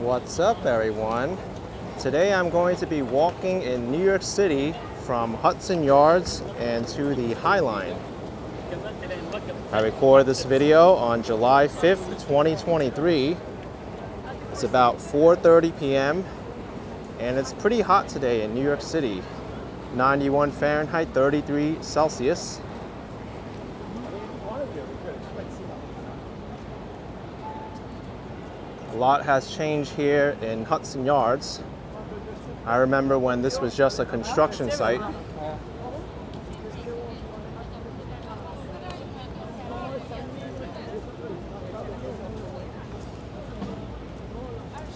What's up, everyone? Today I'm going to be walking in New York City from Hudson Yards and to the High Line. I recorded this video on July 5th, 2023. It's about 4:30 p.m. and it's pretty hot today in New York City. 91 Fahrenheit, 33 Celsius. A lot has changed here in Hudson Yards. I remember when this was just a construction site.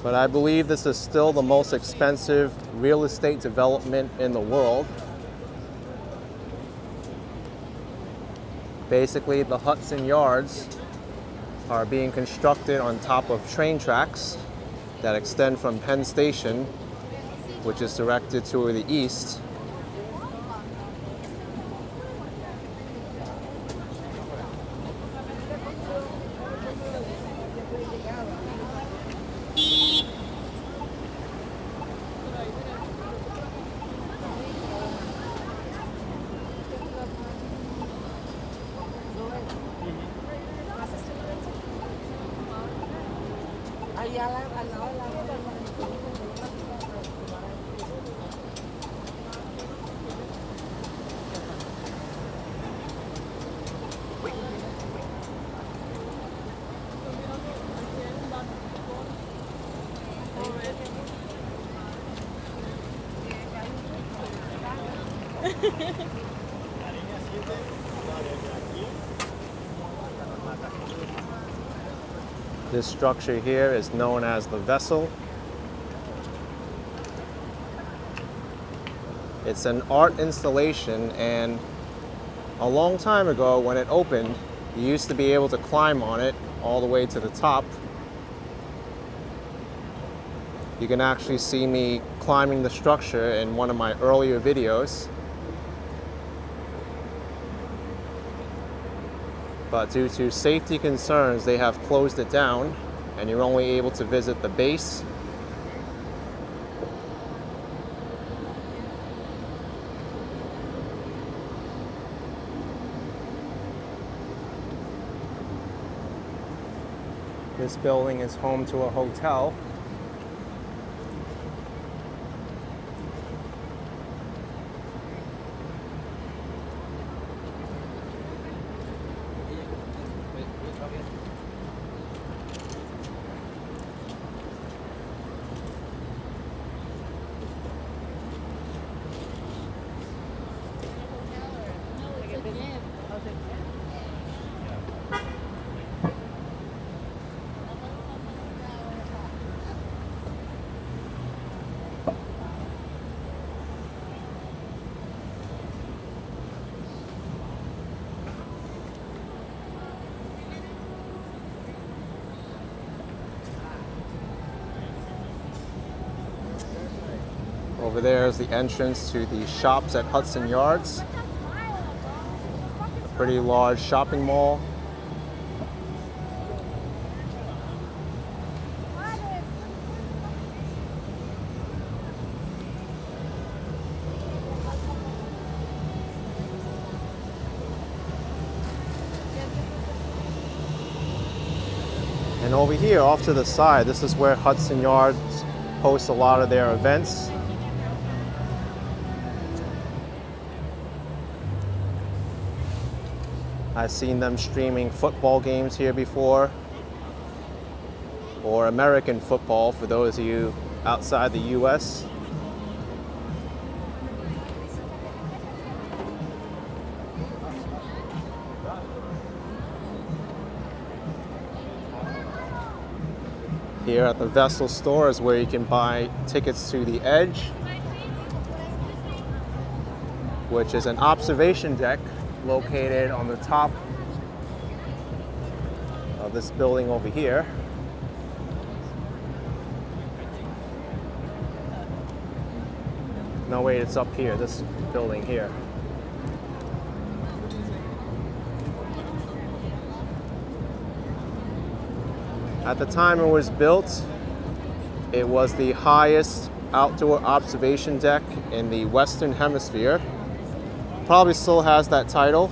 But I believe this is still the most expensive real estate development in the world. Basically, the Hudson Yards are being constructed on top of train tracks that extend from Penn Station, which is directed to the east. This structure here is known as the vessel. It's an art installation, and a long time ago when it opened, you used to be able to climb on it all the way to the top. You can actually see me climbing the structure in one of my earlier videos. But due to safety concerns, they have closed it down, and you're only able to visit the base. This building is home to a hotel. Over there is the entrance to the shops at Hudson Yards. A pretty large shopping mall. And over here, off to the side, this is where Hudson Yards hosts a lot of their events. I've seen them streaming football games here before, or American football for those of you outside the US. Here at the Vessel store is where you can buy tickets to the Edge, which is an observation deck located on the top of this building over here. No, wait, it's up here, this building here. At the time it was built, It was the highest outdoor observation deck in the Western Hemisphere. Probably still has that title.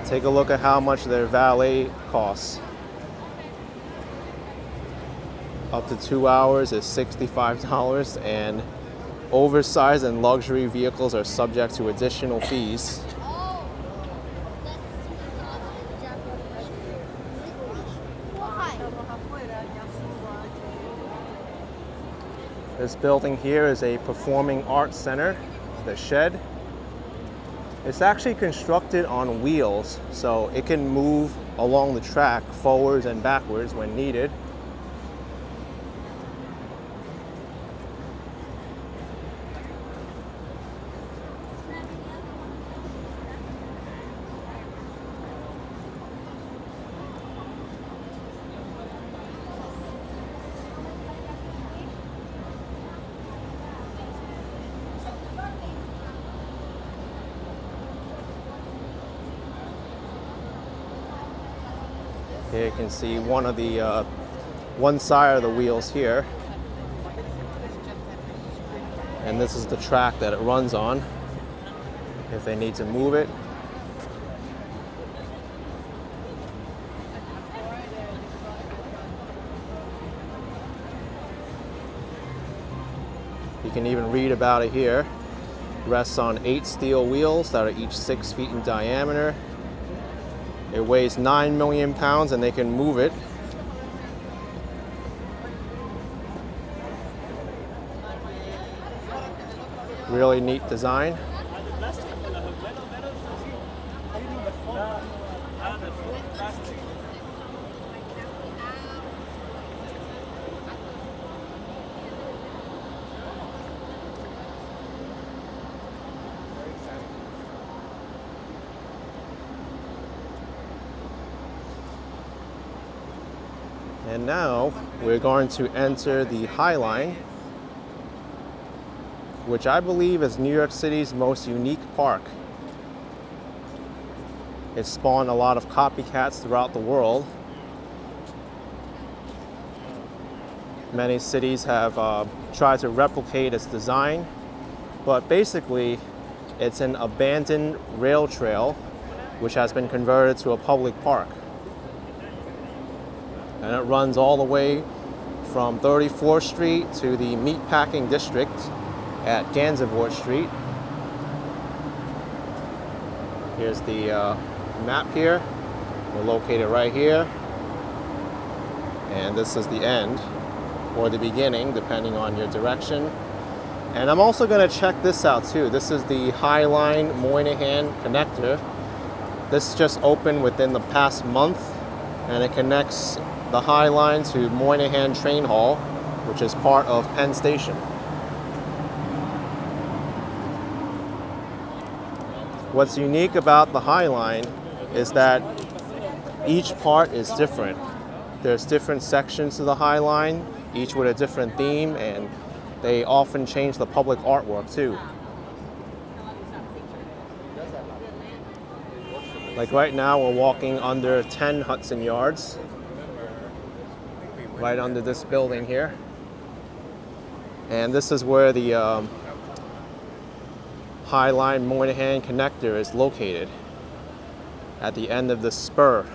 Take a look at how much their valet costs. Up to 2 hours is $65, and oversized and luxury vehicles are subject to additional fees. This building here is a performing arts center, the Shed. It's actually constructed on wheels, so it can move along the track forwards and backwards when needed. Here you can see one side of the wheels here, and this is the track that it runs on if they need to move it. You can even read about it here. Rests on 8 steel wheels that are each 6 feet in diameter. It weighs 9 million pounds and they can move it. Really neat design. And now we're going to enter the High Line, which I believe is New York City's most unique park. It spawned a lot of copycats throughout the world. Many cities have tried to replicate its design, but basically it's an abandoned rail trail which has been converted to a public park. And it runs all the way from 34th Street to the Meatpacking District at Gansevoort Street. Here's the map here. We're located right here. And this is the end, or the beginning, depending on your direction. And I'm also going to check this out too. This is the High Line-Moynihan Connector. This just opened within the past month, and it connects the High Line to Moynihan Train Hall, which is part of Penn Station. What's unique about the High Line is that each part is different. There's different sections to the High Line, each with a different theme, and they often change the public artwork too. Like right now, we're walking under 10 Hudson Yards, right under this building here. And this is where the High Line-Moynihan Connector is located, at the end of the spur.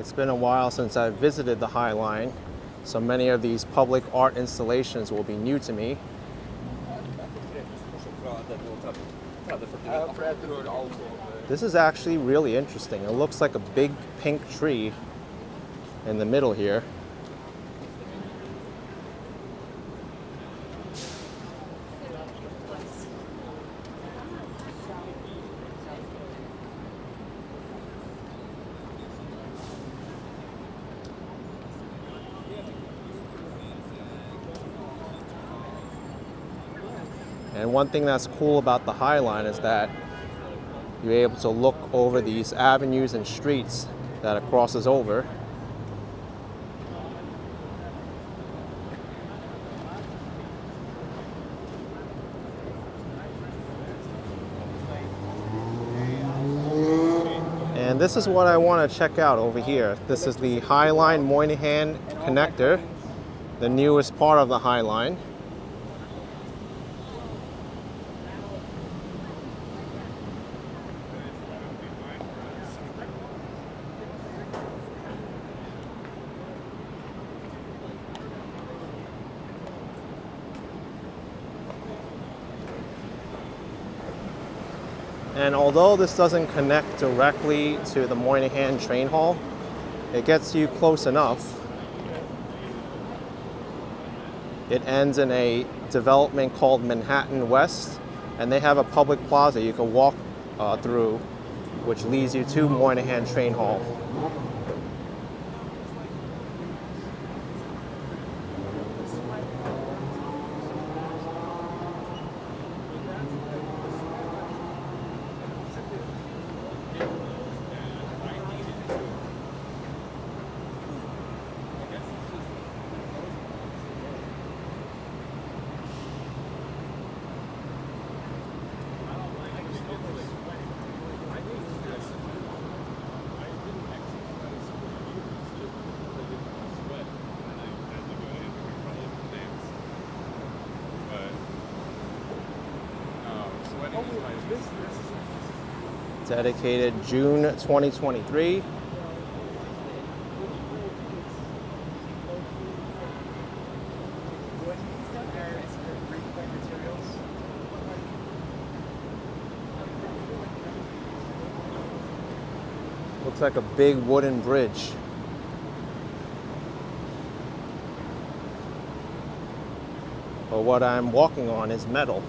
It's been a while since I've visited the High Line, so many of these public art installations will be new to me. This is actually really interesting. It looks like a big pink tree in the middle here. And one thing that's cool about the High Line is that you're able to look over these avenues and streets that it crosses over. And this is what I want to check out over here. This is the High Line-Moynihan Connector, the newest part of the High Line. And although this doesn't connect directly to the Moynihan train hall, it gets you close enough. It ends in a development called Manhattan West, and they have a public plaza you can walk through, which leads you to Moynihan train hall. Dedicated June 2023. Looks like a big wooden bridge. But what I'm walking on is metal.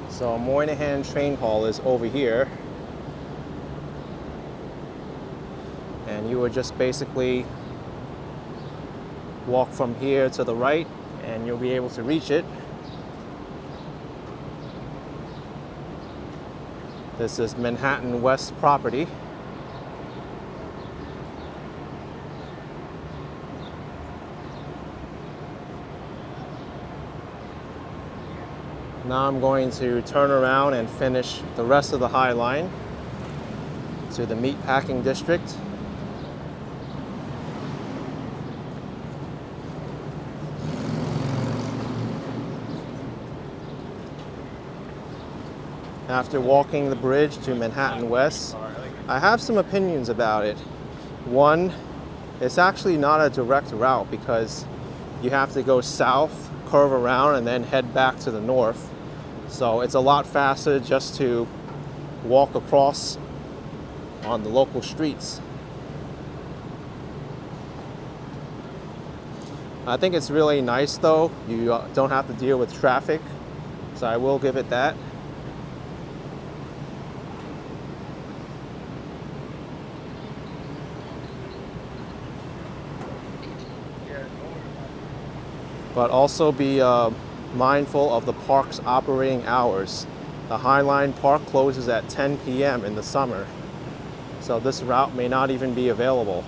So Moynihan train hall is over here. And you would just basically walk from here to the right and you'll be able to reach it. This is Manhattan West property. Now I'm going to turn around and finish the rest of the High Line to the Meatpacking District. After walking the bridge to Manhattan West, I have some opinions about it. One, it's actually not a direct route because you have to go south, curve around, and then head back to the north. So it's a lot faster just to walk across on the local streets. I think it's really nice though. You don't have to deal with traffic, so I will give it that. But also be mindful of the park's operating hours. The High Line Park closes at 10 p.m. in the summer, so this route may not even be available.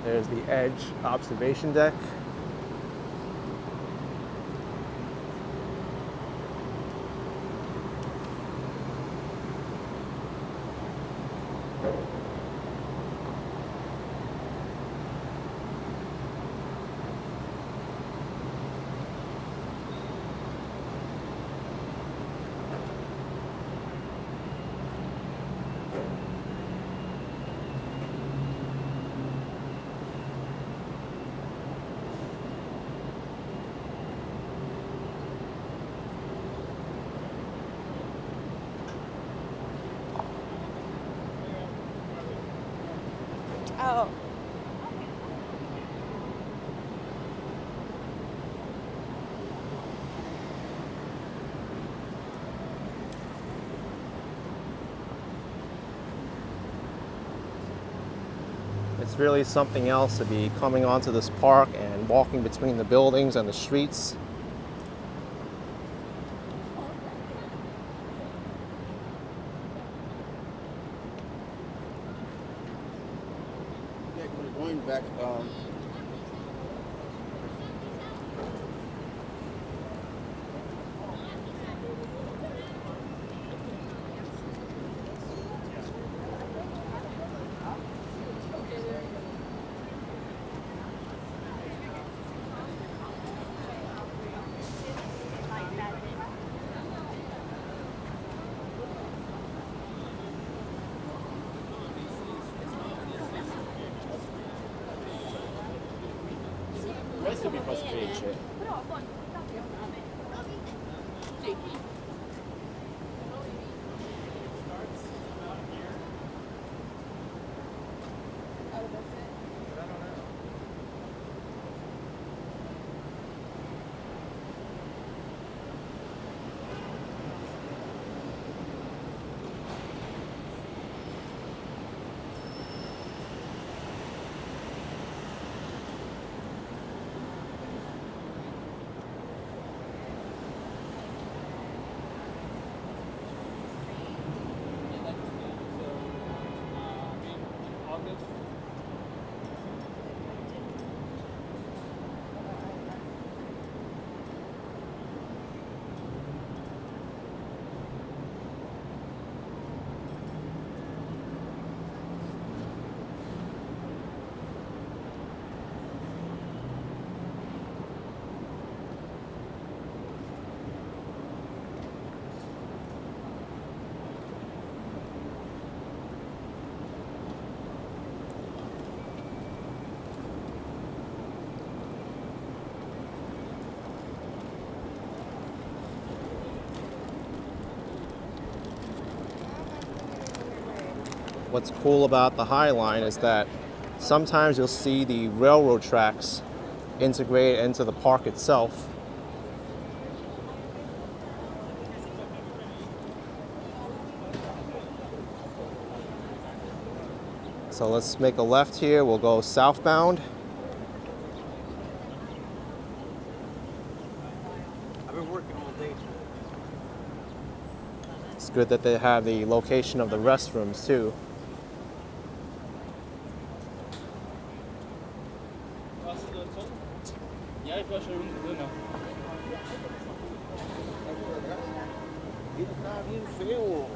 There's the Edge observation deck. Oh. It's really something else to be coming onto this park and walking between the buildings and the streets. Yeah, we're going back. Questo mi fa specie. What's cool about the High Line is that sometimes you'll see the railroad tracks integrated into the park itself. So let's make a left here. We'll go southbound. I've been working all day. It's good that they have the location of the restrooms too. Está bien feo.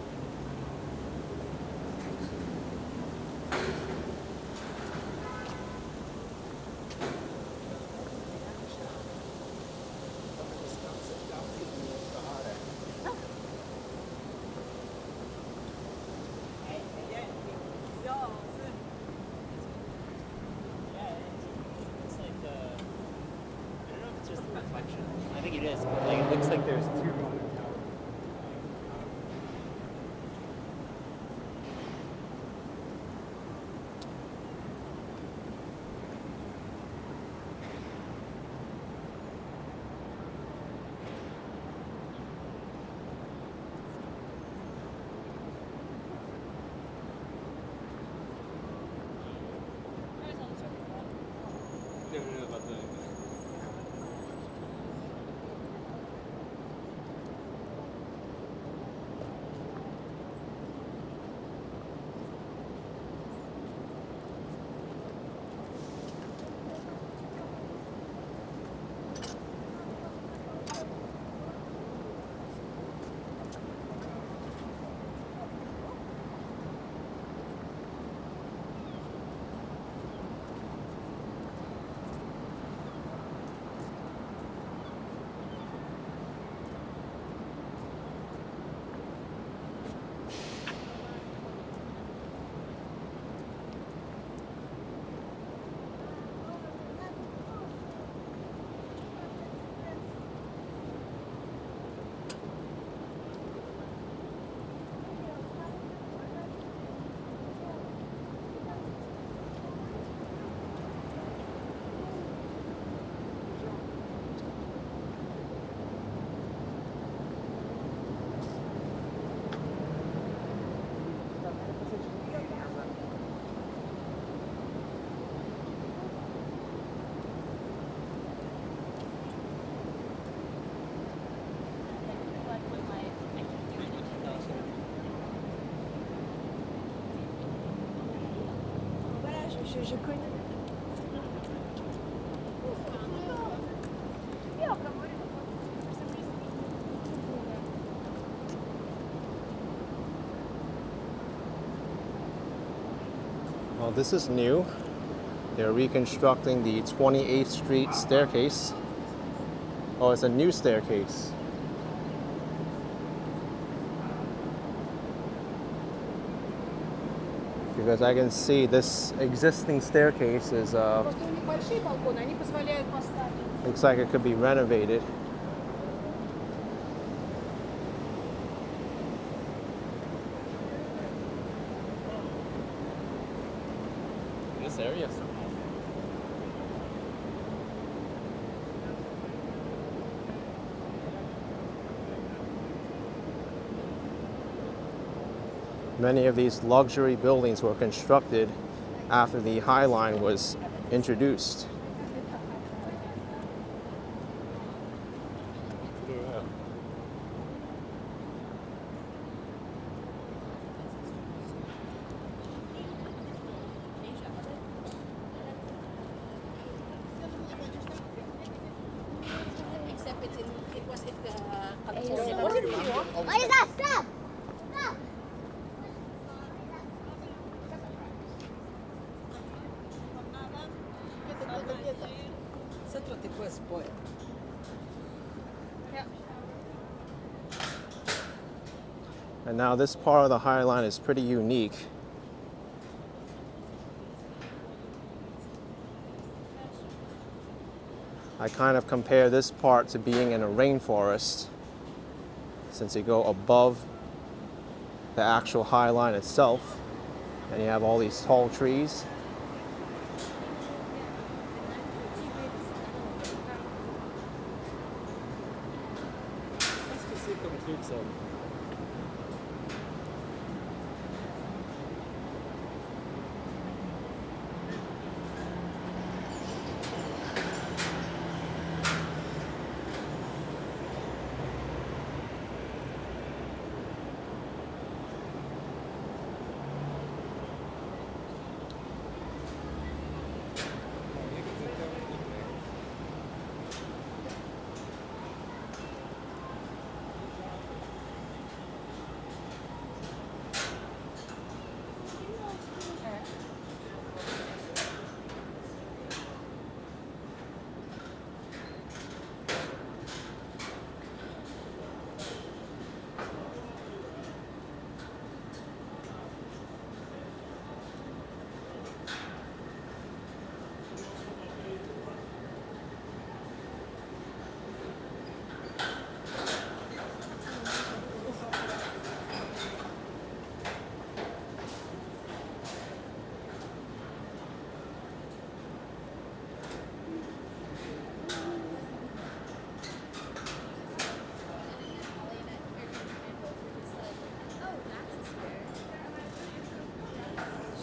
I think it is, but like, it looks like there's two. je connais. Well, this is new. They're reconstructing the 28th Street staircase. Oh, it's a new staircase. Because I can see this existing staircase is Просто у них большие балконы, они позволяют поставить. looks like it could be renovated. This area. Many of these luxury buildings were constructed after the High Line was introduced. Except it was in California. Was it New York? What is that? Stop! Stop! Смотри, ты кое спой. And now this part of the High Line is pretty unique. I kind of compare this part to being in a rainforest, since you go above the actual High Line itself, and you have all these tall trees.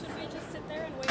Should we just sit there and wait?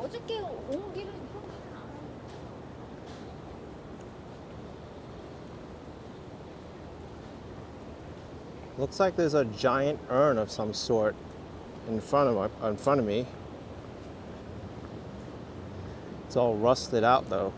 어저께 온 길은 Looks like there's a giant urn of some sort in front of me. It's all rusted out though.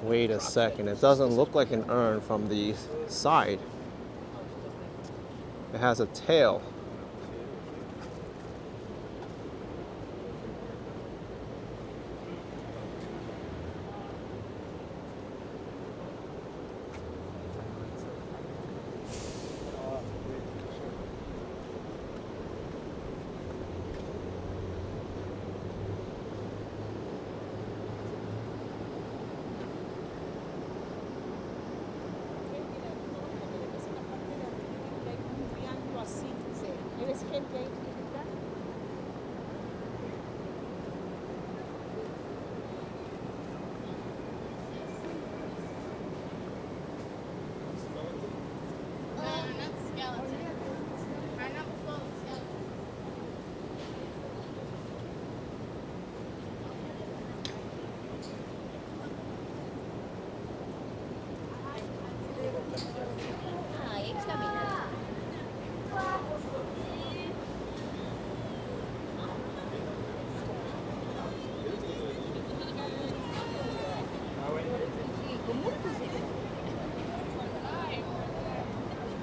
Wait a second, it doesn't look like an urn from the side. It has a tail. Not skeleton. Pineapple float skeleton.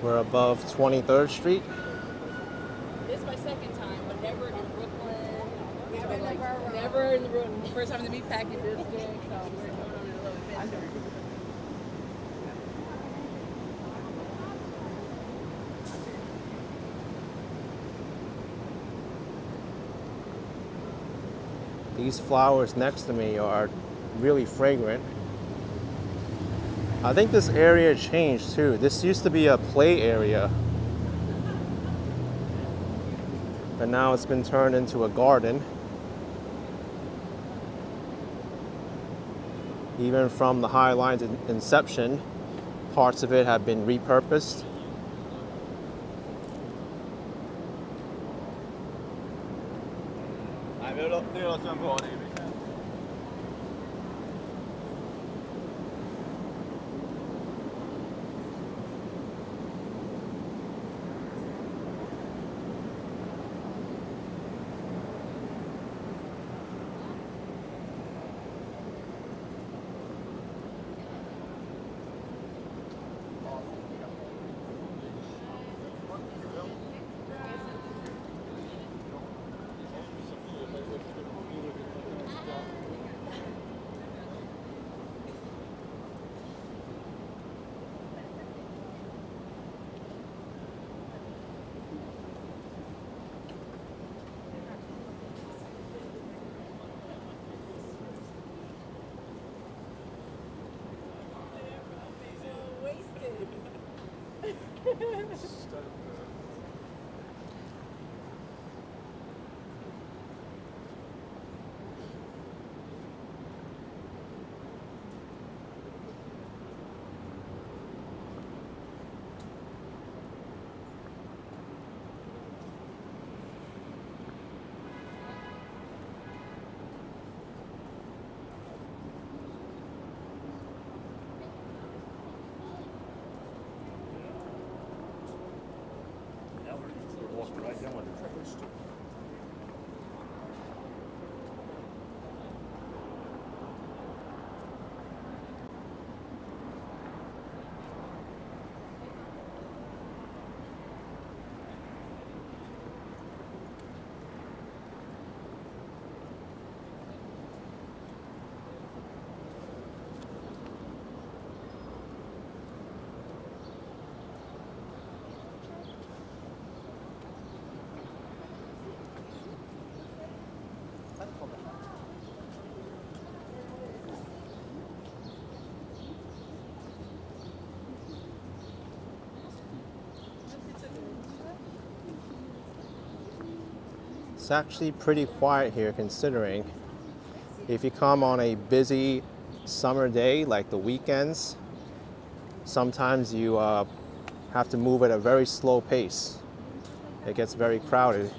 We're above 23rd Street. This is my second time, but never in Brooklyn. Never in the room. First time in the Meatpacking District. So we're going on a little bit. These flowers next to me are really fragrant. I think this area changed too. This used to be a play area, but now it's been turned into a garden. Even from the High Line's inception, parts of it have been repurposed. It's actually pretty quiet here considering. If you come on a busy summer day like the weekends, sometimes you have to move at a very slow pace. It gets very crowded.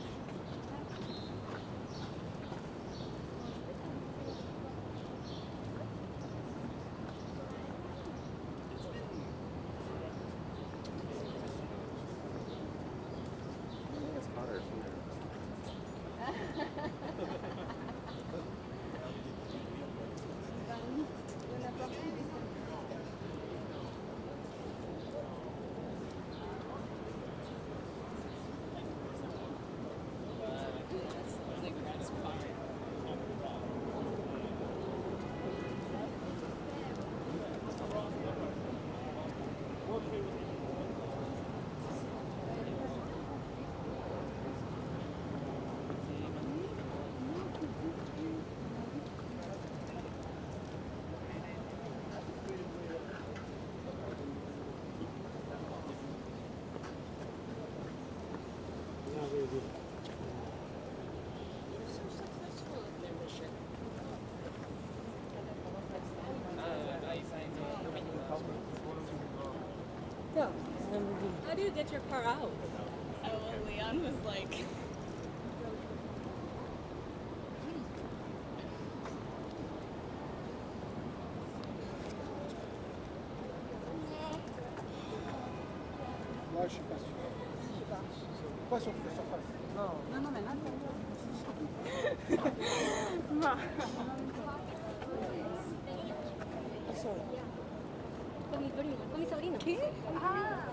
How do you get your car out? Oh, well, Leon was like... No, no me late. Con mi sobrino. ¿Qué? Ah.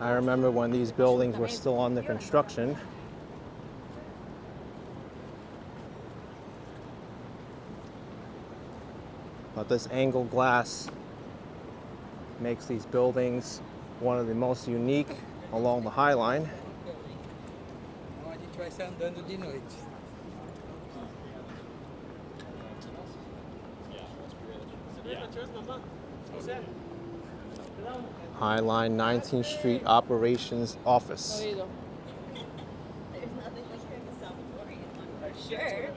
I remember when these buildings were still under construction. But this angled glass makes these buildings one of the most unique along the High Line. Então a gente vai sair andando de noite. High Line 19th Street Operations Office. Oído. There's nothing like a Salvadorian one for sure.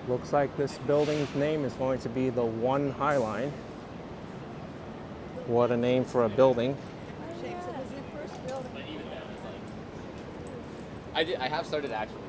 Looks like this building's name is going to be the One High Line. What a name for a building. I have started actually.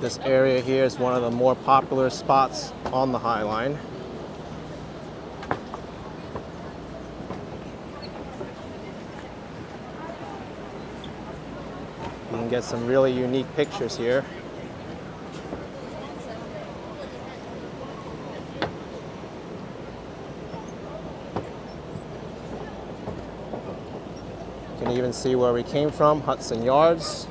This area here is one of the more popular spots on the High Line. You can get some really unique pictures here. You can even see where we came from, Hudson Yards.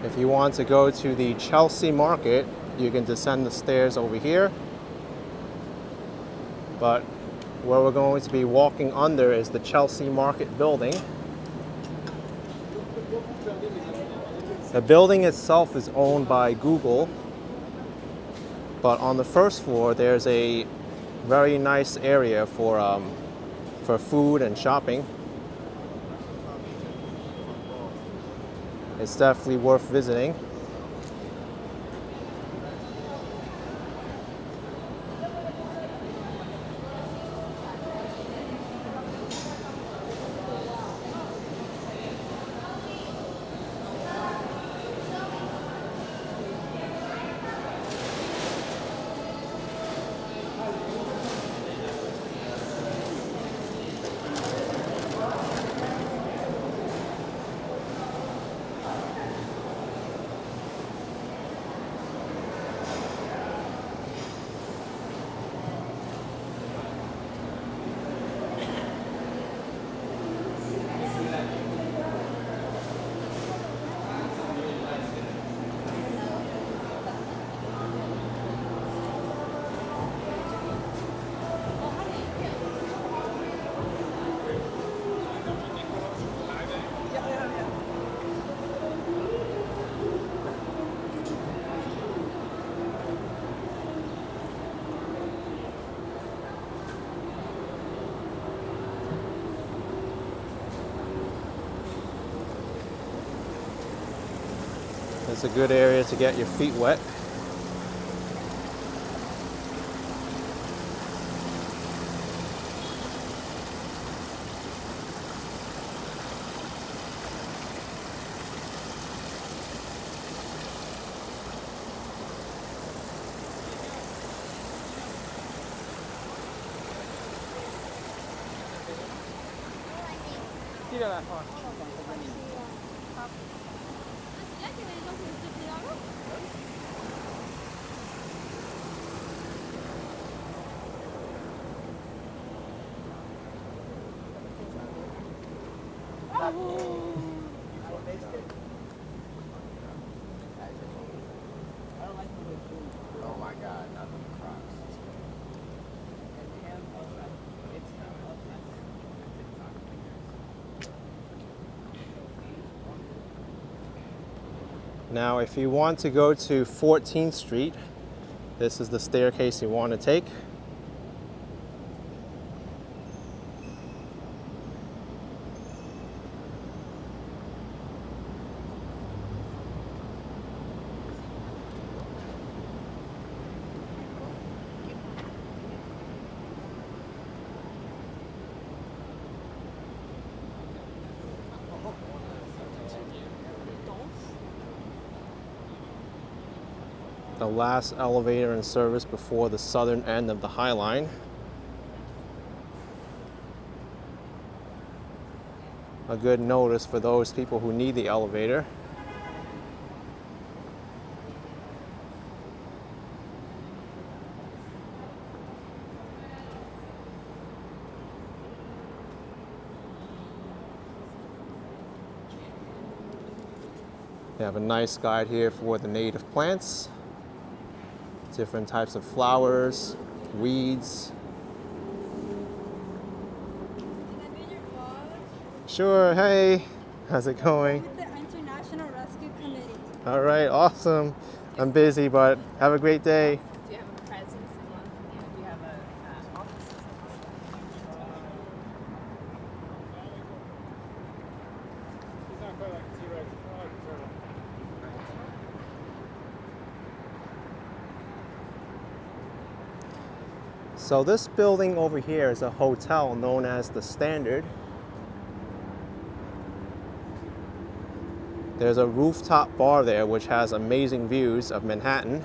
If you want to go to the Chelsea Market, you can descend the stairs over here. But where we're going to be walking under is the Chelsea Market building. The building itself is owned by Google, but on the first floor there's a very nice area for food and shopping. It's definitely worth visiting. It's a good area to get your feet wet. Oh my God, not the Crocs. Now, if you want to go to 14th Street, this is the staircase you want to take. The last elevator in service before the southern end of the High Line. A good notice for those people who need the elevator. They have a nice guide here for the native plants. Different types of flowers, weeds. Can I be your vlog? Sure, hey, how's it going? With the International Rescue Committee. All right, awesome. I'm busy, but have a great day. Do you have a presence in London? Yeah, do you have a office? So this building over here is a hotel known as the Standard. There's a rooftop bar there which has amazing views of Manhattan.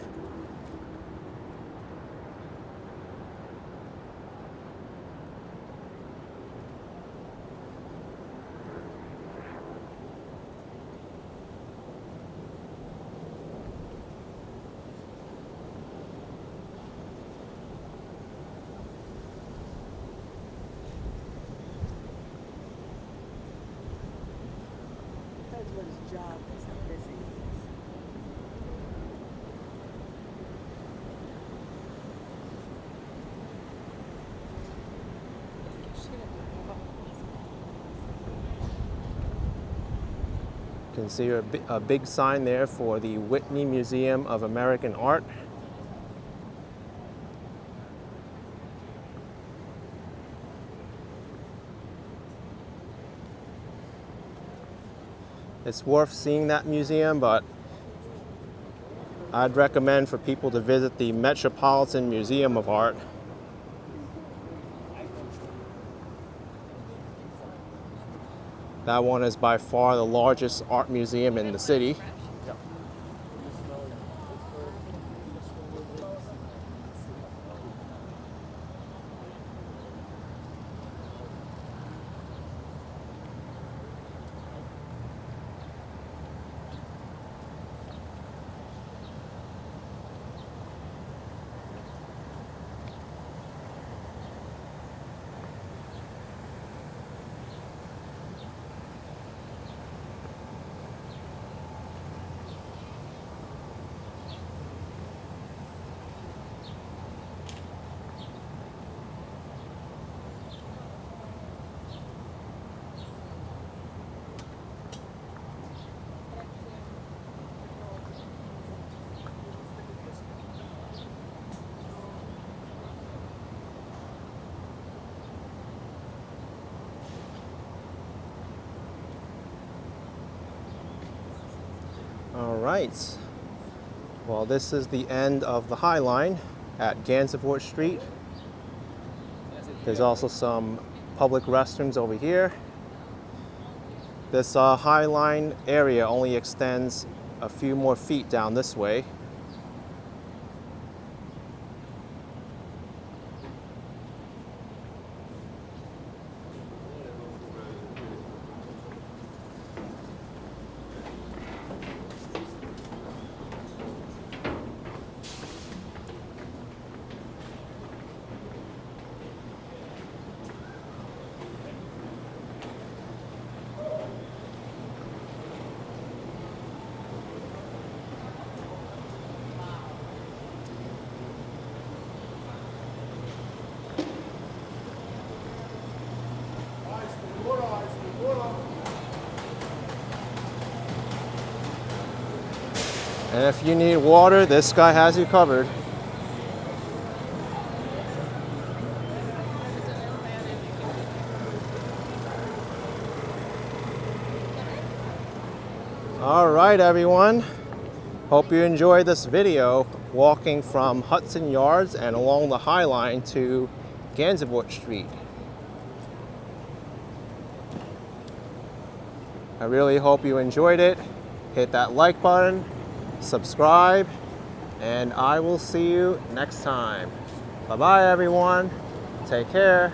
That's what his job is. I'm busy. can see a big sign there for the Whitney Museum of American Art. It's worth seeing that museum, but I'd recommend for people to visit the Metropolitan Museum of Art. That one is by far the largest art museum in the city. All right. Well, this is the end of the High Line at Gansevoort Street. There's also some public restrooms over here. This High Line area only extends a few more feet down this way. And if you need water, this guy has you covered. All right, everyone. Hope you enjoyed this video walking from Hudson Yards and along the High Line to Gansevoort Street. I really hope you enjoyed it. Hit that like button, subscribe, and I will see you next time. Bye-bye, everyone. Take care.